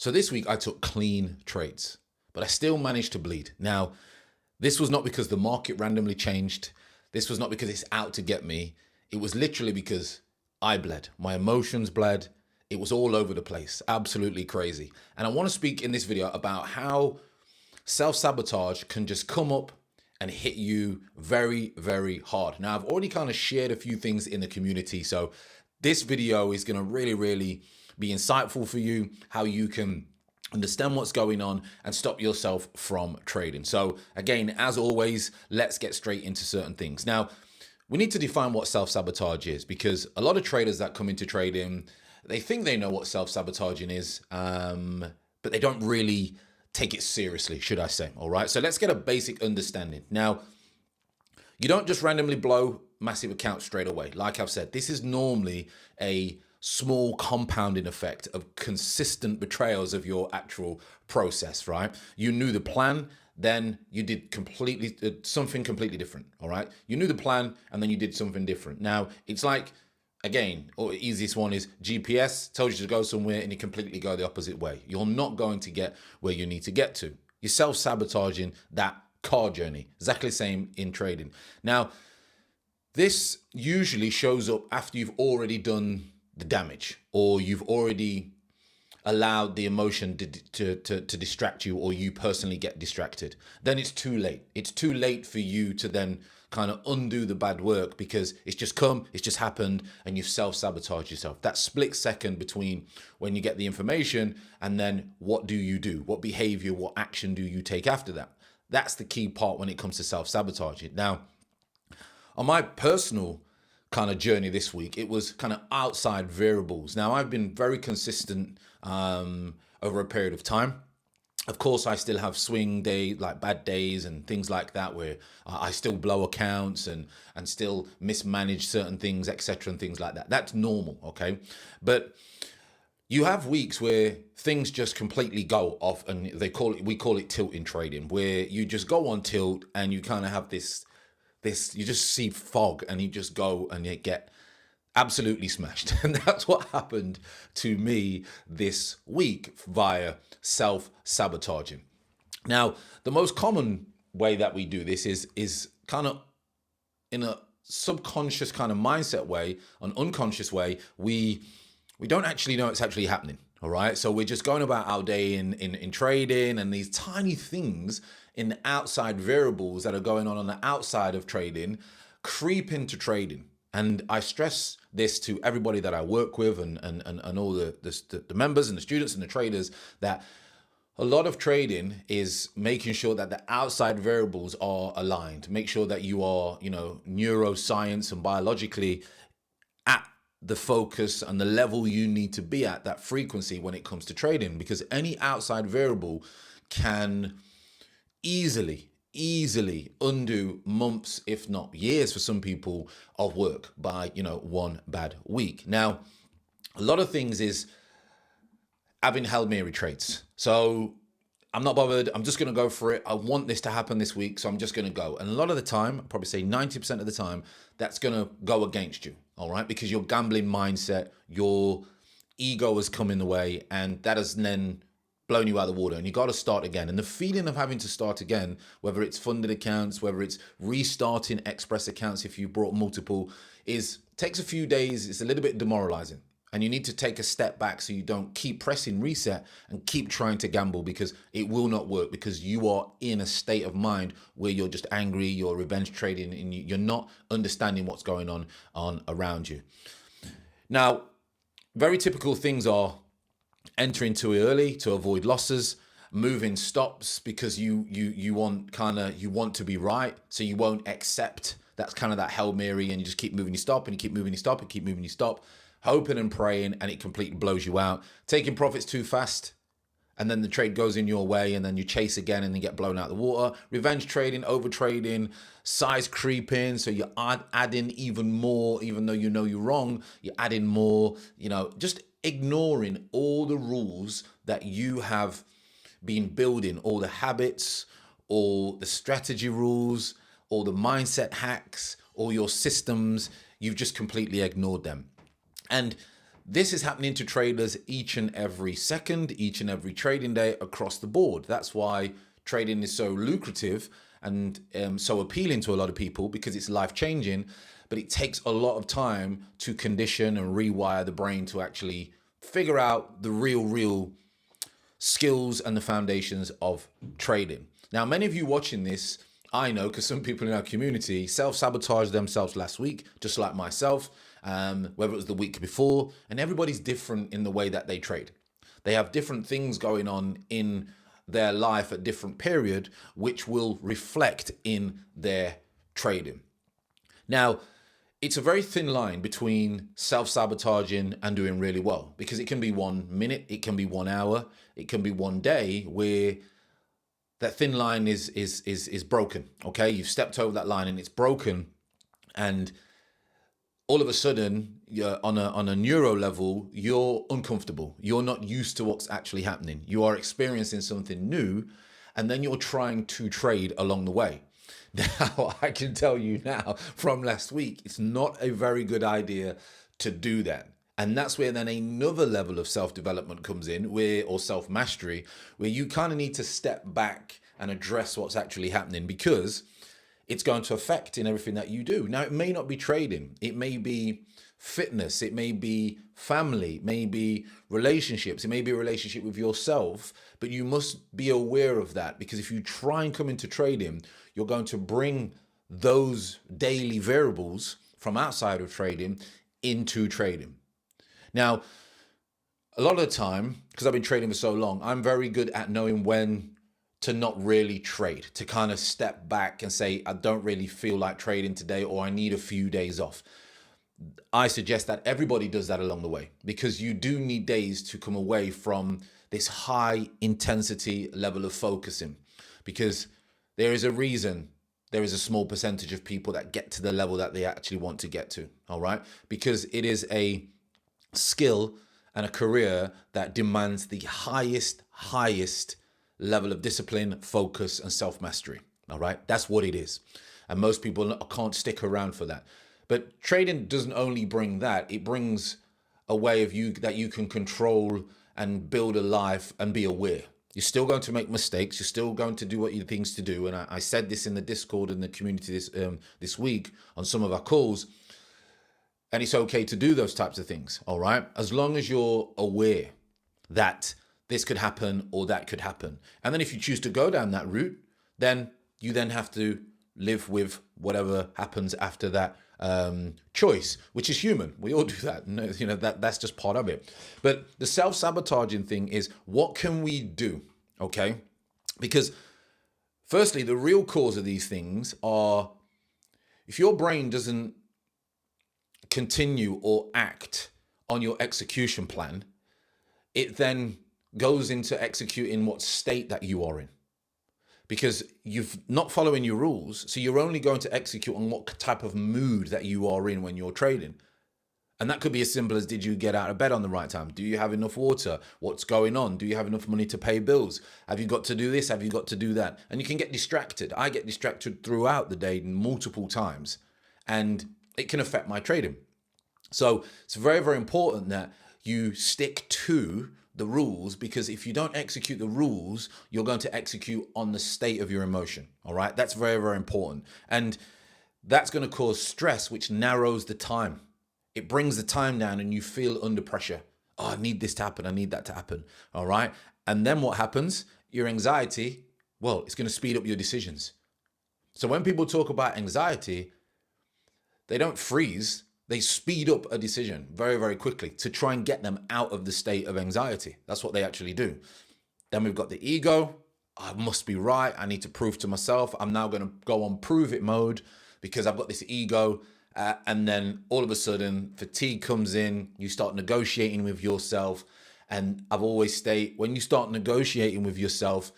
So this week I took clean trades, but I still managed to bleed. Now, this was not because the market randomly changed. This was not because it's out to get me. It was literally because I bled. My emotions bled. It was all over the place. Absolutely crazy. And I want to speak in this video about how self-sabotage can just come up and hit you very, very hard. Now, I've already kind of shared a few things in the community. So this video is going to really be insightful for you, how you can understand what's going on and stop yourself from trading. So again, as always, let's get straight into certain things. Now, we need to define what self-sabotage is, because a lot of traders that come into trading, they think they know what self-sabotaging is, but they don't really take it seriously, should I say. All right, so let's get a basic understanding. Now, you don't just randomly blow massive accounts straight away. Like I've said, this is normally a small compounding effect of consistent betrayals of your actual process, right? You knew the plan, then you did something completely different, all right? You knew the plan and then you did something different. Now, it's like, again, or the easiest one is GPS tells you to go somewhere and you completely go the opposite way. You're not going to get where you need to get to. You're self-sabotaging that car journey. Exactly the same in trading. Now, this usually shows up after you've already done the damage, or you've already allowed the emotion to distract you, or you personally get distracted. Then it's too late. It's too late for you to then kind of undo the bad work, because it's just happened, and you've self-sabotaged yourself. That split second between when you get the information and then what do you do? What behavior, what action do you take after that? That's the key part when it comes to self-sabotaging. Now, on my personal kind of journey this week, it was kind of outside variables. Now, I've been very consistent over a period of time. Of course, I still have swing days, like bad days and things like that, where I still blow accounts and still mismanage certain things, etc., and things like that. That's normal, okay? But you have weeks where things just completely go off, and we call it tilt in trading, where you just go on tilt and you kind of have this, you just see fog and you just go and you get absolutely smashed. And that's what happened to me this week via self-sabotaging. Now, the most common way that we do this is kind of in a subconscious kind of mindset way, an unconscious way. We don't actually know it's actually happening. All right. So we're just going about our day in trading, and these tiny things in the outside variables that are going on the outside of trading creep into trading. And I stress this to everybody that I work with and all the members and the students and the traders, that a lot of trading is making sure that the outside variables are aligned. Make sure that you are, neuroscience and biologically at the focus and the level you need to be at, that frequency when it comes to trading, because any outside variable can easily undo months, if not years for some people, of work by, one bad week. Now, a lot of things is having Hail Mary trades. So I'm not bothered. I'm just going to go for it. I want this to happen this week, so I'm just going to go. And a lot of the time, I'd probably say 90% of the time, that's going to go against you, all right? Because your gambling mindset, your ego has come in the way, and that has then blown you out of the water, and you got to start again. And the feeling of having to start again, whether it's funded accounts, whether it's restarting Express accounts if you brought multiple, takes a few days. It's a little bit demoralizing. And you need to take a step back so you don't keep pressing reset and keep trying to gamble, because it will not work, because you are in a state of mind where you're just angry, you're revenge trading, and you're not understanding what's going on around you. Now, very typical things are entering too early to avoid losses, moving stops because you want to be right, so you won't accept. That's kind of that Hail Mary, and you just keep moving your stop, and you keep moving your stop, and keep moving your stop, hoping and praying, and it completely blows you out. Taking profits too fast, and then the trade goes in your way, and then you chase again and then get blown out of the water. Revenge trading, over trading, size creeping, so you're adding even more, even though you know you're wrong, you're adding more, just ignoring all the rules that you have been building, all the habits, all the strategy rules, all the mindset hacks, all your systems. You've just completely ignored them. And this is happening to traders each and every second, each and every trading day across the board. That's why trading is so lucrative and so appealing to a lot of people, because it's life-changing, but it takes a lot of time to condition and rewire the brain to actually figure out the real skills and the foundations of trading. Now, many of you watching this, I know, because some people in our community self-sabotaged themselves last week, just like myself, whether it was the week before, and everybody's different in the way that they trade. They have different things going on in their life at different period, which will reflect in their trading. Now, it's a very thin line between self-sabotaging and doing really well, because it can be 1 minute, it can be 1 hour, it can be 1 day where that thin line is broken. Okay, you've stepped over that line and it's broken, and all of a sudden, you're on a neuro level, you're uncomfortable. You're not used to what's actually happening. You are experiencing something new, and then you're trying to trade along the way. Now, I can tell you now from last week, it's not a very good idea to do that. And that's where then another level of self-development comes in, or self-mastery, where you kind of need to step back and address what's actually happening, because it's going to affect in everything that you do. Now, it may not be trading. It may be fitness. It may be family. It may be relationships. It may be a relationship with yourself. But you must be aware of that, because if you try and come into trading, you're going to bring those daily variables from outside of trading into trading. Now, a lot of the time, because I've been trading for so long, I'm very good at knowing when to not really trade, to kind of step back and say, I don't really feel like trading today, or I need a few days off. I suggest that everybody does that along the way, because you do need days to come away from this high intensity level of focusing, because there is a reason there is a small percentage of people that get to the level that they actually want to get to. All right. Because it is a skill and a career that demands the highest level of discipline, focus, and self-mastery. All right. That's what it is. And most people can't stick around for that. But trading doesn't only bring that, it brings a way of you that you can control and build a life and be aware. You're still going to make mistakes. You're still going to do what you things to do. And I said this in the Discord and the community this week on some of our calls. And it's okay to do those types of things. All right. As long as you're aware that this could happen or that could happen. And then if you choose to go down that route, then you then have to live with whatever happens after that choice, which is human. We all do that. You know, that's just part of it. But the self-sabotaging thing is, what can we do? Okay. Because firstly, the real cause of these things are, if your brain doesn't continue or act on your execution plan, it then goes into executing what state that you are in. Because you've not following your rules, so you're only going to execute on what type of mood that you are in when you're trading. And that could be as simple as, did you get out of bed on the right time? Do you have enough water? What's going on? Do you have enough money to pay bills? Have you got to do this? Have you got to do that? And you can get distracted. I get distracted throughout the day multiple times, and it can affect my trading. So it's very, very important that you stick to the rules, because if you don't execute the rules, you're going to execute on the state of your emotion. All right. That's very, very important. And that's going to cause stress, which narrows the time. It brings the time down and you feel under pressure. Oh, I need this to happen. I need that to happen. All right. And then what happens? Your anxiety, well, it's going to speed up your decisions. So when people talk about anxiety, they don't freeze. They speed up a decision very, very quickly to try and get them out of the state of anxiety. That's what they actually do. Then we've got the ego. I must be right. I need to prove to myself. I'm now going to go on prove it mode because I've got this ego. And then all of a sudden, fatigue comes in. You start negotiating with yourself. And I've always stated, when you start negotiating with yourself,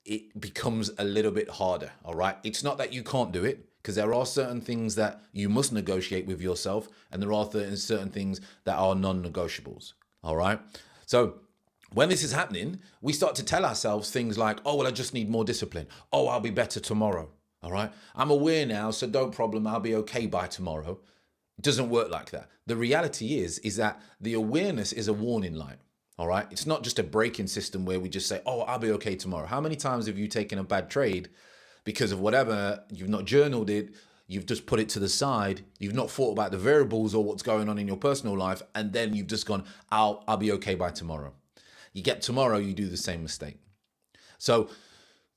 it becomes a little bit harder. All right. It's not that you can't do it, because there are certain things that you must negotiate with yourself, and there are certain things that are non-negotiables. All right. So when this is happening, we start to tell ourselves things like, oh, well, I just need more discipline. Oh, I'll be better tomorrow. All right. I'm aware now, so don't problem. I'll be okay by tomorrow. It doesn't work like that. The reality is that the awareness is a warning light. All right. It's not just a braking system where we just say, oh, I'll be okay tomorrow. How many times have you taken a bad trade because of whatever? You've not journaled it. You've just put it to the side. You've not thought about the variables or what's going on in your personal life. And then you've just gone, I'll be okay by tomorrow. You get tomorrow, you do the same mistake. So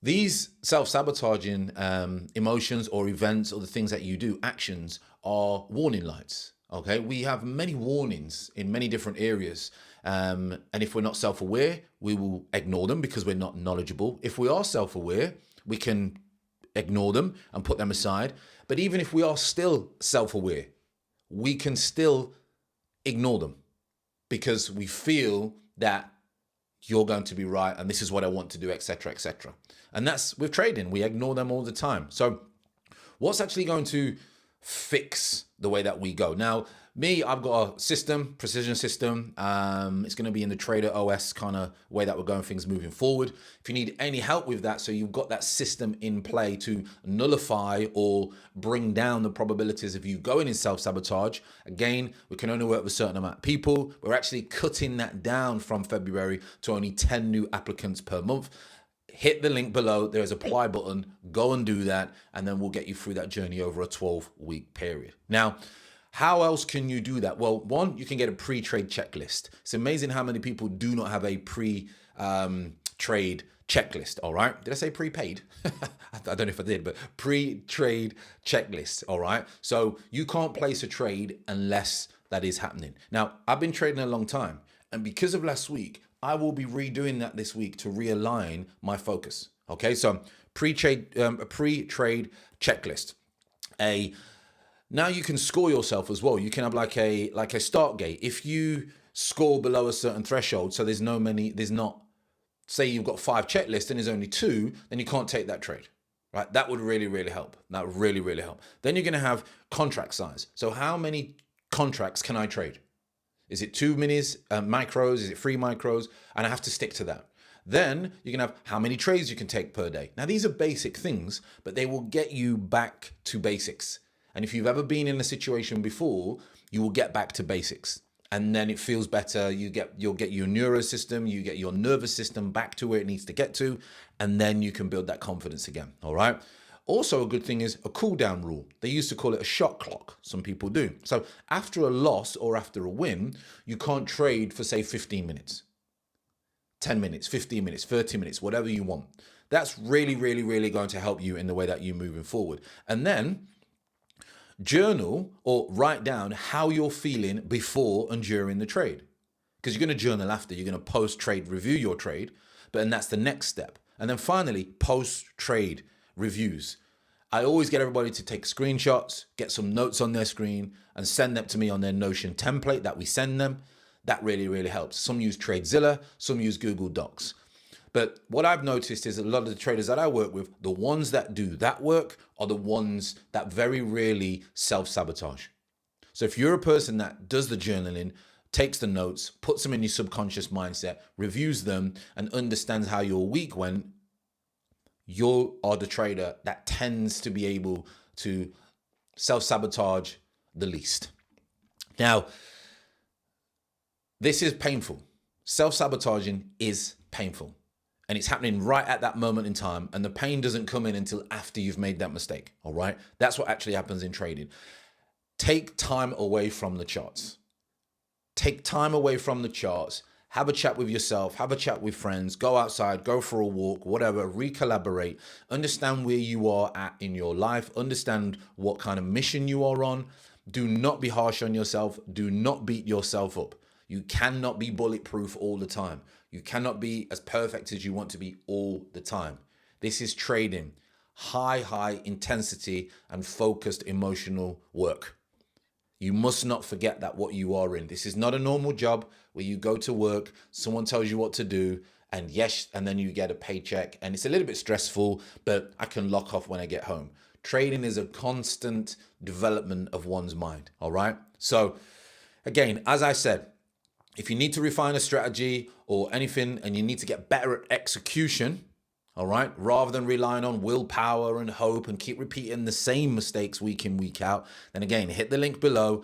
these self-sabotaging emotions or events or the things that you do, actions, are warning lights. Okay, we have many warnings in many different areas. And if we're not self-aware, we will ignore them because we're not knowledgeable. If we are self-aware, we can ignore them and put them aside. But even if we are still self-aware, we can still ignore them because we feel that you're going to be right and this is what I want to do, etc., etc. And that's with trading. We ignore them all the time. So what's actually going to fix the way that we go? Now, me, I've got a system, precision system. It's going to be in the Trader OS kind of way that we're going things moving forward. If you need any help with that, so you've got that system in play to nullify or bring down the probabilities of you going in self-sabotage. Again, we can only work with a certain amount of people. We're actually cutting that down from February to only 10 new applicants per month. Hit the link below. There's a apply button. Go and do that. And then we'll get you through that journey over a 12-week period. Now, how else can you do that? Well, one, you can get a pre-trade checklist. It's amazing how many people do not have a pre-trade checklist, all right? Did I say prepaid? I don't know if I did, but pre-trade checklist, all right? So you can't place a trade unless that is happening. Now, I've been trading a long time, and because of last week, I will be redoing that this week to realign my focus, okay? So pre-trade checklist. Now you can score yourself as well. You can have like a start gate. If you score below a certain threshold, so there's not, say you've got 5 checklists and there's only 2, then you can't take that trade, right? That would really, really help. That would really, really help. Then you're going to have contract size. So how many contracts can I trade? Is it 2 minis, micros? Is it 3 micros? And I have to stick to that. Then you can have how many trades you can take per day. Now, these are basic things, but they will get you back to basics. And if you've ever been in a situation before, you will get back to basics. And then it feels better. You'll get your neuro system, you get your nervous system back to where it needs to get to, and then you can build that confidence again. All right. Also, a good thing is a cool down rule. They used to call it a shot clock. Some people do. So after a loss or after a win, you can't trade for, say, 15 minutes, 10 minutes, 15 minutes, 30 minutes, whatever you want. That's really, really, really going to help you in the way that you're moving forward. And then journal or write down how you're feeling before and during the trade. Because you're going to journal after. You're going to post-trade review your trade. But then that's the next step. And then finally, post-trade reviews. I always get everybody to take screenshots, get some notes on their screen, and send them to me on their Notion template that we send them. That really, really helps. Some use TradeZilla, some use Google Docs. But what I've noticed is a lot of the traders that I work with, the ones that do that work are the ones that very rarely self-sabotage. So if you're a person that does the journaling, takes the notes, puts them in your subconscious mindset, reviews them, and understands how your week went, you are the trader that tends to be able to self-sabotage the least. Now, this is painful. Self-sabotaging is painful. And it's happening right at that moment in time. And the pain doesn't come in until after you've made that mistake. All right. That's what actually happens in trading. Take time away from the charts. Take time away from the charts. Have a chat with yourself. Have a chat with friends. Go outside. Go for a walk. Whatever. Recollaborate. Understand where you are at in your life. Understand what kind of mission you are on. Do not be harsh on yourself. Do not beat yourself up. You cannot be bulletproof all the time. You cannot be as perfect as you want to be all the time. This is trading. High intensity and focused emotional work. You must not forget that what you are in. This is not a normal job where you go to work, someone tells you what to do, and yes, and then you get a paycheck. And it's a little bit stressful, but I can lock off when I get home. Trading is a constant development of one's mind. All right. So again, as I said, if you need to refine a strategy or anything and you need to get better at execution, all right, rather than relying on willpower and hope and keep repeating the same mistakes week in, week out, then again, hit the link below.